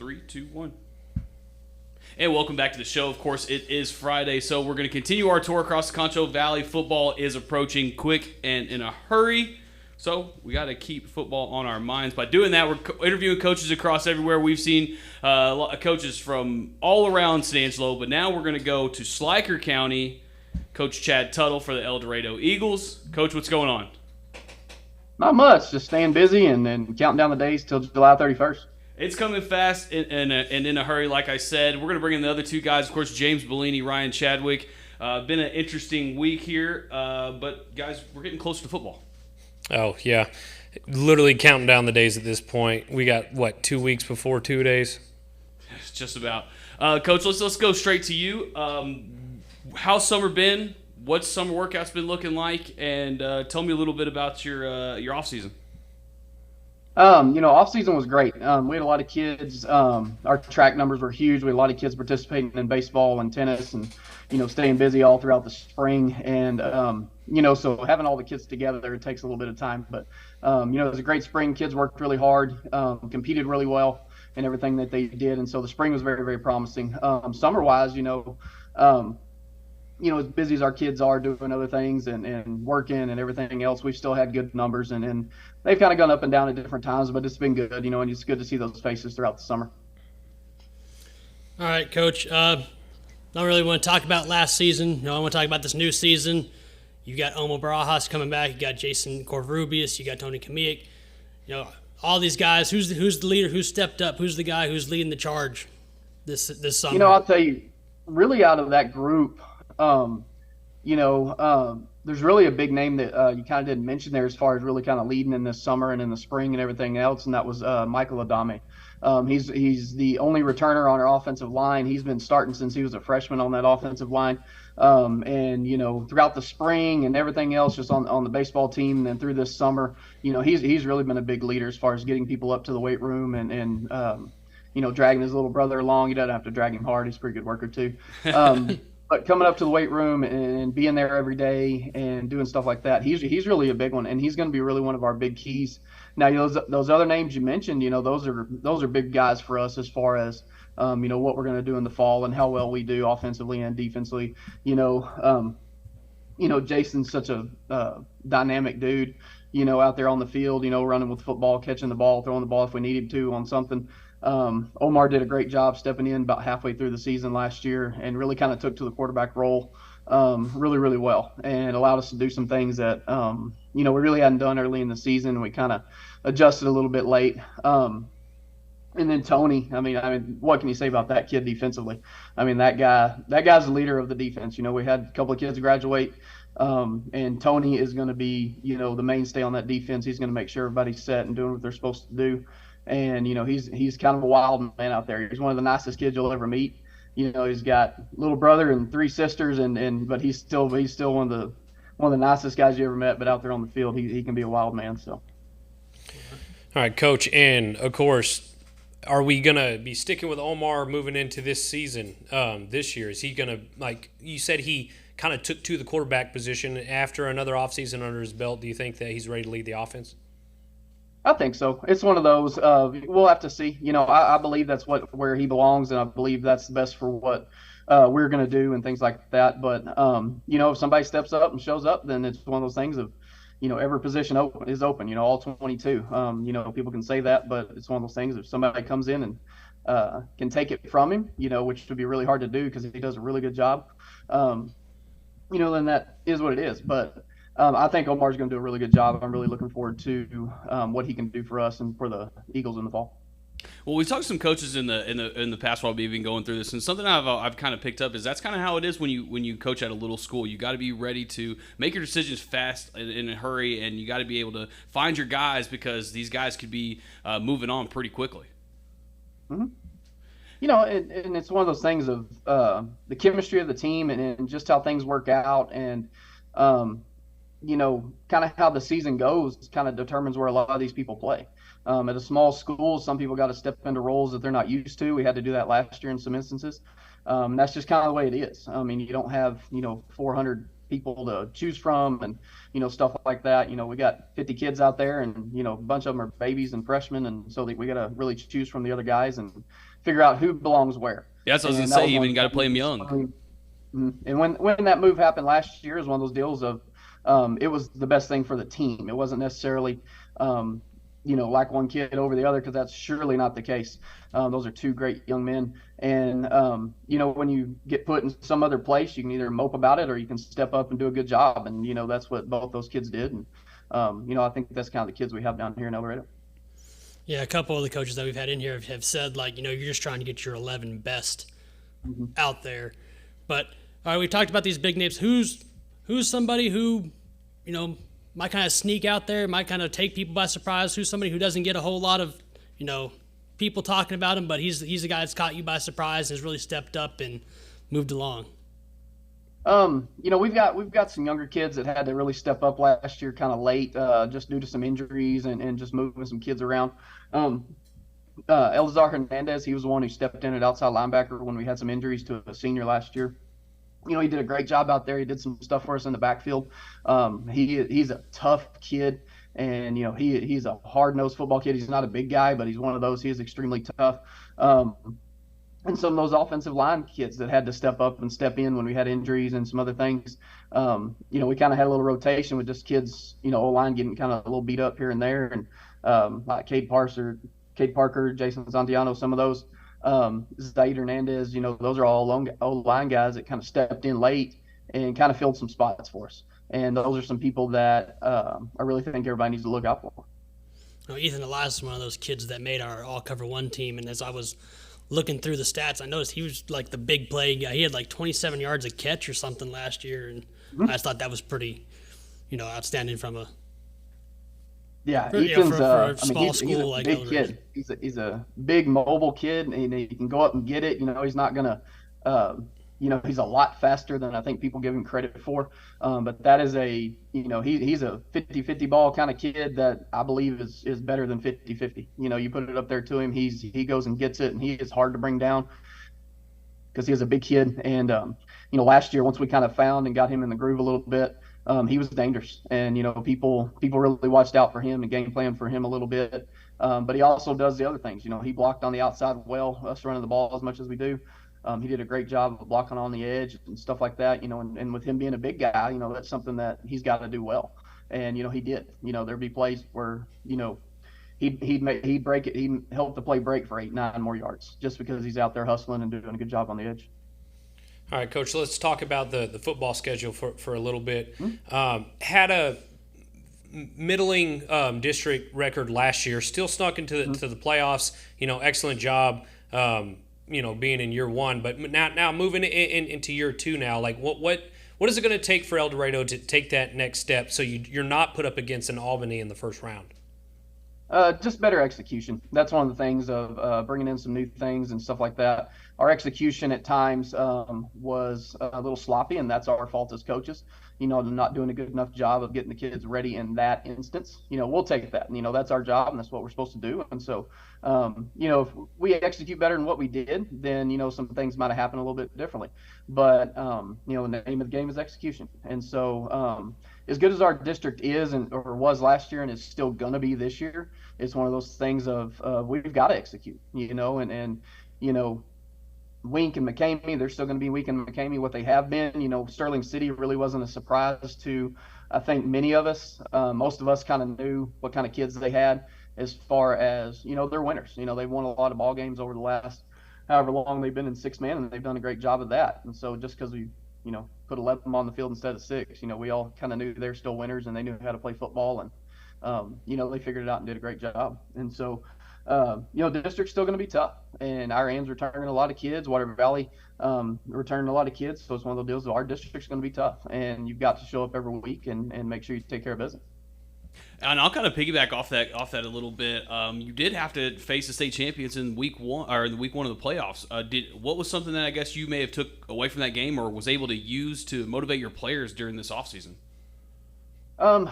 3, 2, 1. And welcome back to the show. Of course, it is Friday, so we're going to continue our tour across the Concho Valley. Football is approaching quick and in a hurry, so we got to keep football on our minds. By doing that, we're interviewing coaches across everywhere. We've seen coaches from all around San Angelo, but now we're going to go to Schleicher County. Coach Chad Tutle for the Eldorado Eagles. Coach, what's going on? Not much, just staying busy and counting down the days till July 31st. It's coming fast and in a hurry, like I said. We're going to bring in the other two guys, of course, James Bellini, Ryan Chadwick. Been an interesting week here, but, guys, we're getting closer to football. Oh, yeah. Literally counting down the days at this point. We got, 2 weeks before 2 days? Just about. Coach, let's go straight to you. How's summer been? What's summer workouts been looking like? And tell me a little bit about your off season. Off season was great. We had a lot of kids. Our track numbers were huge. We had a lot of kids participating in baseball and tennis, and staying busy all throughout the spring. And so having all the kids together, it takes a little bit of time. But it was a great spring. Kids worked really hard, competed really well in everything that they did, and so the spring was very, very promising. Summer wise, as busy as our kids are doing other things and working and everything else, we've still had good numbers, and they've kind of gone up and down at different times, but it's been good, and it's good to see those faces throughout the summer. All right, Coach. Don't really want to talk about last season. I want to talk about this new season. You got Omo Barajas coming back. You got Jason Corvarubius. You got Tony Kamiak. All these guys. Who's the leader? Who's stepped up? Who's the guy who's leading the charge this summer? I'll tell you, really out of that group, there's really a big name that you kind of didn't mention there as far as really kind of leading in this summer and in the spring and everything else, and that was Michael Adame. He's the only returner on our offensive line. He's been starting since he was a freshman on that offensive line. Throughout the spring and everything else, just on the baseball team, and then through this summer, he's really been a big leader as far as getting people up to the weight room and dragging his little brother along. He doesn't have to drag him hard. He's a pretty good worker too. But coming up to the weight room and being there every day and doing stuff like that, he's really a big one, and he's going to be really one of our big keys. Now, those other names you mentioned, those are big guys for us as far as what we're going to do in the fall and how well we do offensively and defensively. Jason's such a dynamic dude, out there on the field, running with the football, catching the ball, throwing the ball if we need him to on something. Omar did a great job stepping in about halfway through the season last year and really kind of took to the quarterback role really, really well, and allowed us to do some things that, we really hadn't done early in the season. We kind of adjusted a little bit late. And then Tony, I mean, what can you say about that kid defensively? I mean, that guy's the leader of the defense. We had a couple of kids graduate, and Tony is going to be, the mainstay on that defense. He's going to make sure everybody's set and doing what they're supposed to do. And, he's kind of a wild man out there. He's one of the nicest kids you'll ever meet. He's got a little brother and 3 sisters, but he's still one of the nicest guys you ever met. But out there on the field, he can be a wild man. So, all right, Coach, and of course, are we gonna be sticking with Omar moving into this season? This year, is he gonna, like you said, he kind of took to the quarterback position after another offseason under his belt? Do you think that he's ready to lead the offense? I think so. It's one of those. We'll have to see. I believe that's where he belongs, and I believe that's the best for what we're going to do and things like that. But if somebody steps up and shows up, then it's one of those things of, every position is open. All 22. People can say that, but it's one of those things. If somebody comes in and can take it from him, which would be really hard to do because he does a really good job, then that is what it is. But I think Omar's going to do a really good job. I'm really looking forward to what he can do for us and for the Eagles in the fall. Well, we've talked to some coaches in the past while we've been going through this, and something I've kind of picked up is that's kind of how it is when you coach at a little school. You got to be ready to make your decisions fast in a hurry, and you got to be able to find your guys because these guys could be moving on pretty quickly. Mm-hmm. And it's one of those things of the chemistry of the team and just how things work out, and kind of how the season goes kind of determines where a lot of these people play. At a small school, some people got to step into roles that they're not used to. We had to do that last year in some instances. That's just kind of the way it is. I mean, you don't have, 400 people to choose from and, stuff like that. We got 50 kids out there and, a bunch of them are babies and freshmen. And so we got to really choose from the other guys and figure out who belongs where. Yeah, that's what I was going to say. You even got to play them young. And when that move happened last year, is one of those deals of it was the best thing for the team. It wasn't necessarily like one kid over the other, because that's surely not the case. Those are two great young men, and when you get put in some other place, you can either mope about it or you can step up and do a good job, and that's what both those kids did. And I think that's kind of the kids we have down here in Eldorado. Yeah, a couple of the coaches that we've had in here have said, like, you're just trying to get your 11 best out there. But all right, we talked about these big names. Who's somebody who might kind of sneak out there, might kind of take people by surprise? Who's somebody who doesn't get a whole lot of people talking about him, but he's the guy that's caught you by surprise and has really stepped up and moved along? We've got some younger kids that had to really step up last year, kind of late, just due to some injuries and just moving some kids around. Eldorado Hernandez, he was the one who stepped in at outside linebacker when we had some injuries to a senior last year. He did a great job out there. He did some stuff for us in the backfield. He's a tough kid, and he's a hard-nosed football kid. He's not a big guy, but he's one of those. He is extremely tough. And some of those offensive line kids that had to step up and step in when we had injuries and some other things. We kind of had a little rotation with just kids, O-line getting kind of a little beat up here and there, and like Cade Parker, Jason Santiano, some of those. Zaid Hernandez, those are all O-line guys that kind of stepped in late and kind of filled some spots for us. And those are some people that I really think everybody needs to look out for. Ethan Elias is one of those kids that made our all-cover one team, and as I was looking through the stats, I noticed he was like the big play guy. He had like 27 yards a catch or something last year, and I just thought that was pretty, outstanding from a Ethan's for a small he's school a like big Eldorado. kid. He's a big mobile kid, and he can go up and get it. He's not gonna, he's a lot faster than I think people give him credit for. But that is he's a 50-50 ball kind of kid that I believe is better than 50-50. You put it up there to him, he goes and gets it, and he is hard to bring down because he is a big kid. And last year, once we kind of found and got him in the groove a little bit, he was dangerous, and people really watched out for him and game planned for him a little bit. But he also does the other things. He blocked on the outside well, us running the ball as much as we do. He did a great job of blocking on the edge and stuff like that. And with him being a big guy, that's something that he's got to do well. And he did. There'd be plays where he'd break it. He'd help the play break for 8-9 more yards just because he's out there hustling and doing a good job on the edge. All right, Coach, let's talk about the football schedule for a little bit. Had a middling district record last year, still snuck into the playoffs. Excellent job, being in year one. But now moving into year two now, like what is it going to take for Eldorado to take that next step so you're not put up against an Albany in the first round? Just better execution. That's one of the things of bringing in some new things and stuff like that. Our execution at times was a little sloppy, and that's our fault as coaches. Not doing a good enough job of getting the kids ready in that instance. We'll take that. That's our job, and that's what we're supposed to do. And so, if we execute better than what we did, then some things might have happened a little bit differently. But the name of the game is execution. And so, as good as our district is or was last year and is still going to be this year, it's one of those things of we've got to execute, and Wink and McCamey, they're still going to be Wink and McCamey what they have been. Sterling City really wasn't a surprise to, I think, many of us. Most of us kind of knew what kind of kids they had as far as, they're winners. They've won a lot of ball games over the last however long they've been in 6-man, and they've done a great job of that. And so just because we, put 11 on the field instead of 6, we all kind of knew they're still winners and they knew how to play football, and, they figured it out and did a great job. And so, the district's still going to be tough, and our Ann's returning a lot of kids. Water Valley returning a lot of kids. So it's one of those deals. Our district's going to be tough, and you've got to show up every week and make sure you take care of business. And I'll kind of piggyback off that a little bit. You did have to face the state champions in week one of the playoffs. What was something that I guess you may have took away from that game or was able to use to motivate your players during this offseason? I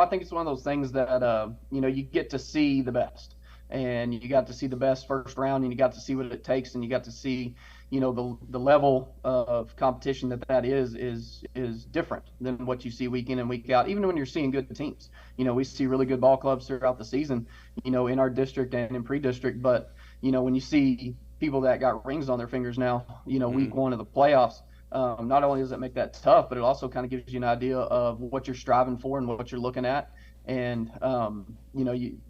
think it's one of those things that you get to see the best. And you got to see the best first round, and you got to see what it takes, and you got to see, the level of competition that is different than what you see week in and week out. Even when you're seeing good teams, we see really good ball clubs throughout the season, in our district and in pre-district. But when you see people that got rings on their fingers now, week one of the playoffs. Not only does it make that tough, but it also kind of gives you an idea of what you're striving for and what you're looking at. And,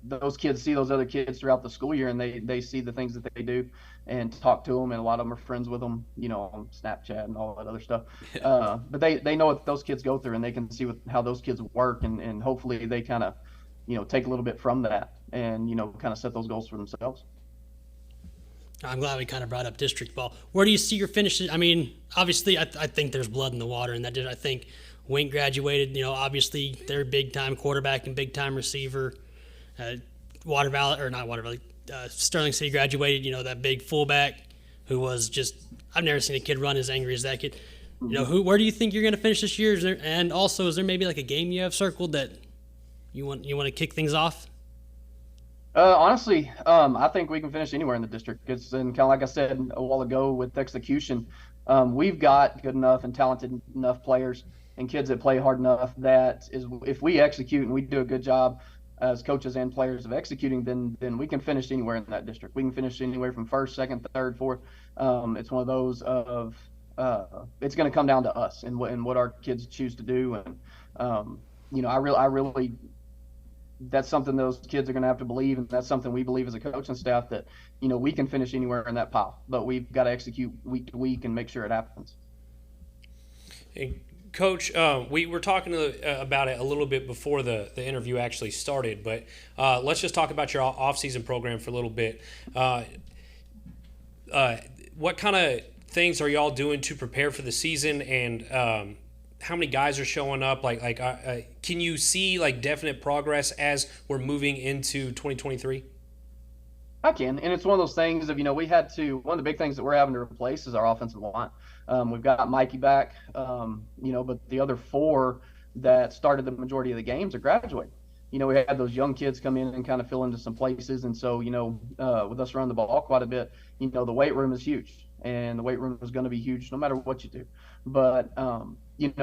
those kids see those other kids throughout the school year, and they see the things that they do and talk to them. And a lot of them are friends with them, on Snapchat and all that other stuff. But they know what those kids go through, and they can see how those kids work. And hopefully they kind of, take a little bit from that and, kind of set those goals for themselves. I'm glad we kind of brought up district ball. Where do you see your finishes? I mean, obviously, I think there's blood in the water, and I think Wink graduated. Obviously, they're a big-time quarterback and big-time receiver. Sterling City graduated. That big fullback who was just – I've never seen a kid run as angry as that kid. Where do you think you're going to finish this year? And also, is there maybe like a game you have circled that you want to kick things off? Honestly, I think we can finish anywhere in the district. And kind of like I said a while ago with execution, we've got good enough and talented enough players and kids that play hard enough that if we execute and we do a good job as coaches and players of executing, then we can finish anywhere in that district. We can finish anywhere from first, second, third, fourth. It's one of those of it's going to come down to us and what our kids choose to do. And I really. That's something those kids are going to have to believe, and that's something we believe as a coaching staff that, we can finish anywhere in that pile, but we've got to execute week to week and make sure it happens. Hey, Coach, we were talking about it a little bit before the interview actually started, but let's just talk about your off-season program for a little bit. What kind of things are y'all doing to prepare for the season, and how many guys are showing up? Can you see definite progress as we're moving into 2023? I can, and it's one of those things of one of the big things that we're having to replace is our offensive line. We've got Mikey back, but the other four that started the majority of the games are graduating. We had those young kids come in and kind of fill into some places, and so with us running the ball quite a bit, the weight room is huge, and the weight room is going to be huge no matter what you do. But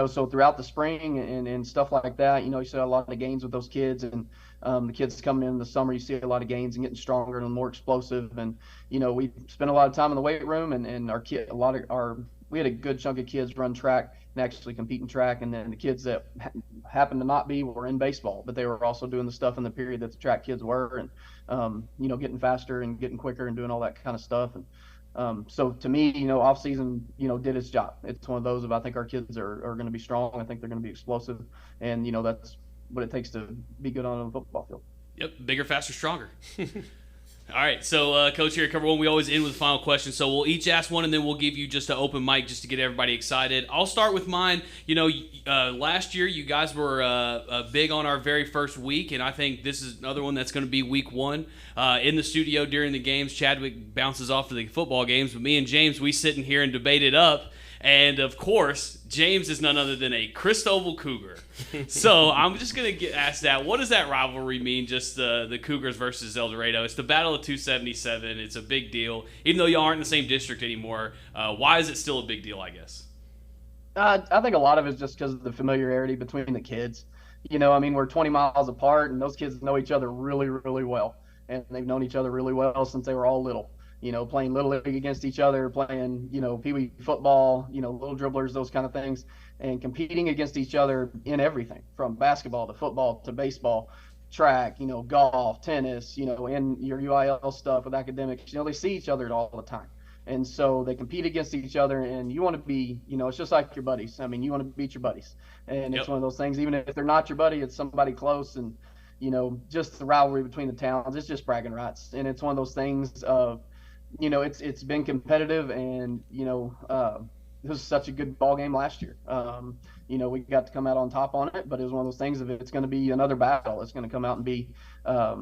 so throughout the spring and stuff like that, you see a lot of gains with those kids, and the kids coming in the summer, you see a lot of gains and getting stronger and more explosive. And we spent a lot of time in the weight room, and we had a good chunk of kids run track and actually compete in track, and then the kids that happened to not be were in baseball, but they were also doing the stuff in the period that the track kids were, and getting faster and getting quicker and doing all that kind of stuff. And so to me, off season, did its job. It's one of those of I think our kids are going to be strong. I think they're going to be explosive, and that's what it takes to be good on a football field. Yep, bigger, faster, stronger. All right, so Coach here, cover one. We always end with a final question, so we'll each ask one, and then we'll give you just an open mic just to get everybody excited. I'll start with mine. Last year you guys were big on our very first week, and I think this is another one that's going to be week one. In the studio during the games, Chadwick bounces off to the football games, but me and James, we sit in here and debate it up. And, of course, James is none other than a Christobel Cougar. So I'm just going to get asked that. What does that rivalry mean, just the Cougars versus Eldorado? It's the Battle of 277. It's a big deal. Even though you aren't in the same district anymore, why is it still a big deal, I guess? I think a lot of it is just because of the familiarity between the kids. We're 20 miles apart, and those kids know each other really, really well. And they've known each other really well since they were all little. Playing Little League against each other, playing, Pee Wee football, little dribblers, those kind of things, and competing against each other in everything from basketball to football to baseball, track, golf, tennis, and your UIL stuff with academics. They see each other all the time. And so they compete against each other, and you want to be, it's just like your buddies. You want to beat your buddies. And it's one of those things, even if they're not your buddy, it's somebody close. And, just the rivalry between the towns, it's just bragging rights. And it's one of those things of, it's been competitive, and this was such a good ball game last year. We got to come out on top on it, but it was one of those things of it's going to be another battle. It's going to come out and be, a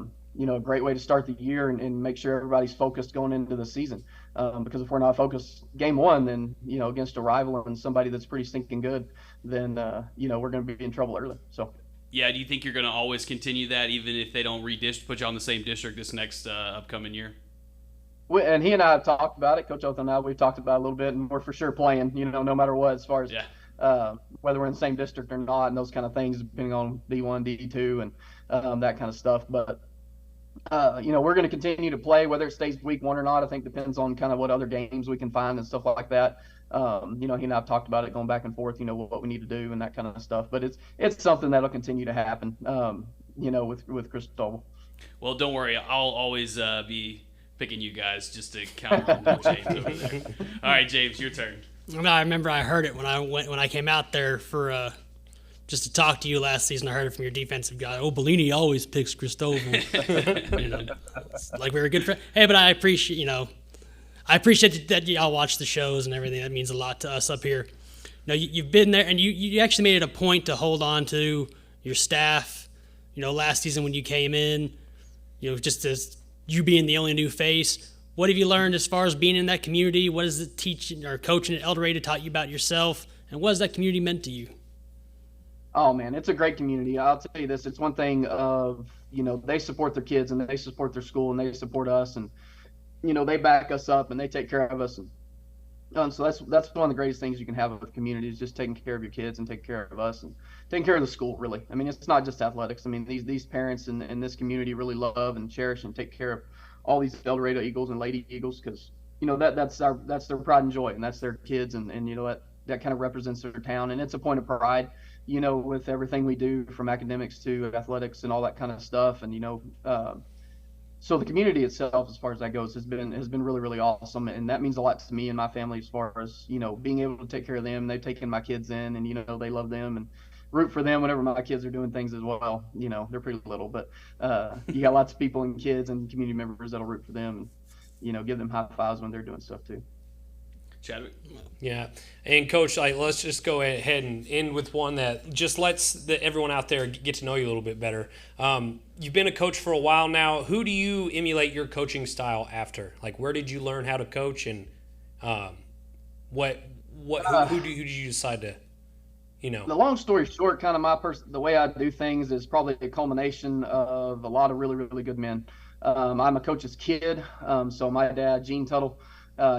great way to start the year and make sure everybody's focused going into the season. Because if we're not focused game one, then against a rival and somebody that's pretty stinking good, then we're going to be in trouble early. So. Yeah, do you think you're going to always continue that, even if they don't put you on the same district this next upcoming year? And he and I have talked about it. Coach Otho and I, we've talked about it a little bit, and we're for sure playing, no matter what, as far as whether we're in the same district or not, and those kind of things, depending on D1, D2, and that kind of stuff. But, we're going to continue to play, whether it stays week 1 or not. I think depends on kind of what other games we can find and stuff like that. He and I've talked about it going back and forth, what we need to do and that kind of stuff. But it's something that'll continue to happen, with Cristobal. Well, don't worry. I'll always be picking you guys just to count on James over there. All right, James, your turn. I remember I heard it when I came out there for just to talk to you last season. I heard it from your defensive guy. Oh, Bellini always picks Cristobal. Like we were good friends. Hey, but I appreciate that y'all watch the shows and everything. That means a lot to us up here. You've been there, and you actually made it a point to hold on to your staff. Last season when you came in, just as you being the only new face. What have you learned as far as being in that community? What has the teaching or coaching at Eldorado taught you about yourself? And what has that community meant to you? Oh, man, it's a great community. I'll tell you this. It's one thing of, they support their kids and they support their school and they support us and, they back us up and they take care of us. And so that's one of the greatest things you can have with community is just taking care of your kids and taking care of us and taking care of the school, really. I mean, it's not just athletics. I mean, these parents in this community really love and cherish and take care of all these Eldorado Eagles and Lady Eagles because, that's their pride and joy and that's their kids and that kind of represents their town. And it's a point of pride, with everything we do from academics to athletics and all that kind of stuff. And, so the community itself, as far as that goes, has been really, really awesome. And that means a lot to me and my family as far as, being able to take care of them. They've taken my kids in and, they love them and root for them whenever my kids are doing things as well. They're pretty little, but you got lots of people and kids and community members that'll root for them and, give them high fives when they're doing stuff too. Chadwick? Yeah. And, Coach, let's just go ahead and end with one that just lets everyone out there get to know you a little bit better. You've been a coach for a while now. Who do you emulate your coaching style after? Like, where did you learn how to coach, and who did you decide to, The long story short, kind of the way I do things is probably a culmination of a lot of really, really good men. I'm a coach's kid. So my dad, Gene Tutle,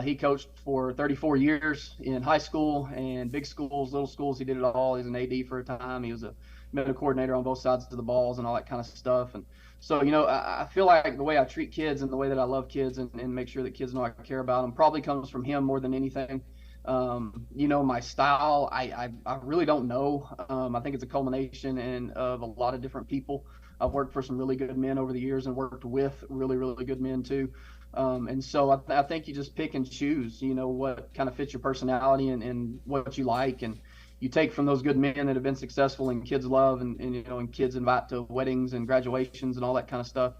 he coached for 34 years in high school and big schools, little schools. He did it all. He was an AD for a time. He was a medical coordinator on both sides of the balls and all that kind of stuff. And so, I feel like the way I treat kids and the way that I love kids and make sure that kids know I care about them probably comes from him more than anything. My style, I really don't know. I think it's a culmination of a lot of different people. I've worked for some really good men over the years and worked with really, really good men too. And so I think you just pick and choose, what kind of fits your personality and what you like. And you take from those good men that have been successful and kids love and kids invite to weddings and graduations and all that kind of stuff.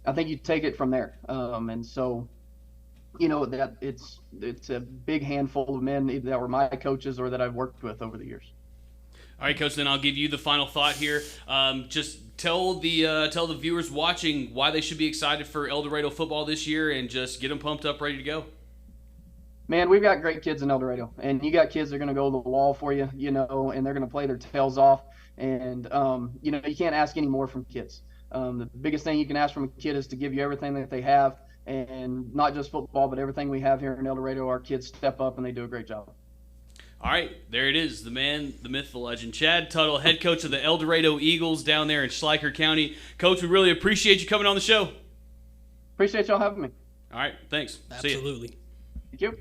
I think you take it from there. And so, that it's a big handful of men that were my coaches or that I've worked with over the years. All right, Coach, then I'll give you the final thought here. Just tell the viewers watching why they should be excited for Eldorado football this year and just get them pumped up, ready to go. Man, we've got great kids in Eldorado, and you got kids that are going to go to the wall for you, and they're going to play their tails off. And, you can't ask any more from kids. The biggest thing you can ask from a kid is to give you everything that they have, and not just football, but everything we have here in Eldorado. Our kids step up, and they do a great job. All right, there it is, the man, the myth, the legend, Chad Tutle, head coach of the Eldorado Eagles down there in Schleicher County. Coach, we really appreciate you coming on the show. Appreciate y'all having me. All right, thanks. Absolutely. See you. Thank you.